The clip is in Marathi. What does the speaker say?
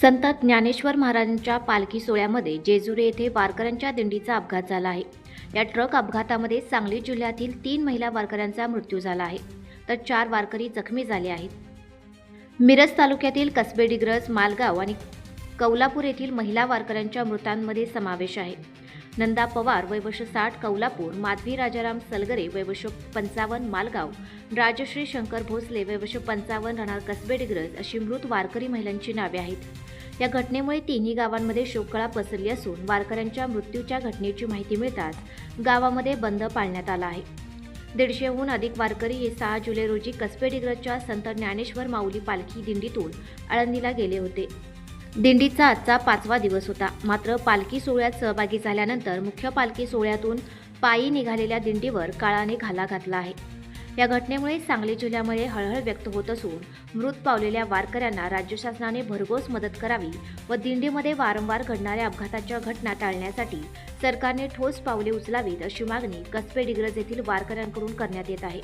संत ज्ञानेश्वर महाराजांच्या पालखी सोहळ्यामध्ये जेजुरी येथे वारकऱ्यांच्या दिंडीचा अपघात झाला आहे। या ट्रक अपघातामध्ये सांगली जिल्ह्यातील 3 महिला वारकऱ्यांचा मृत्यू झाला आहे, तर 4 वारकरी जखमी झाले आहेत। मिरज तालुक्यातील कसबे डिग्रस, मालगाव आणि कौलापूर येथील महिला वारकऱ्यांच्या मृतांमध्ये समावेश आहे। नंदा पवार वय वर्ष 60 कौलापूर, माधवी राजाराम सलगरे वय वर्ष 55 मालगाव, राजश्री शंकर भोसले वय वर्ष 55 राहणार कसबे डिग्रस अशी मृत वारकरी महिलांची नावे आहेत। या घटनेमुळे तिन्ही गावांमध्ये शोककळा पसरली असून वारकऱ्यांच्या मृत्यूच्या घटनेची माहिती मिळताच गावामध्ये बंद पाळण्यात आला आहे। 150हून अधिक वारकरी हे 6 जुलै रोजी कसबे डिग्रसच्या संत ज्ञानेश्वर माऊली पालखी दिंडीतून आळंदीला गेले होते। दिंडीचा आजचा 5वा दिवस होता। मात्र पालखी सोहळ्यात सहभागी झाल्यानंतर मुख्य पालखी सोहळ्यातून पायी निघालेल्या दिंडीवर काळाने घाला घातला आहे। या घटनेमुळे सांगली जिल्ह्यामध्ये हळहळ व्यक्त होत असून मृत पावलेल्या वारकऱ्यांना राज्य शासनाने भरघोस मदत करावी व दिंडीमध्ये वारंवार घडणाऱ्या अपघाताच्या घटना टाळण्यासाठी सरकारने ठोस पावले उचलावीत अशी मागणी कसबे डिग्रस येथील वारकऱ्यांकडून करण्यात येत आहे।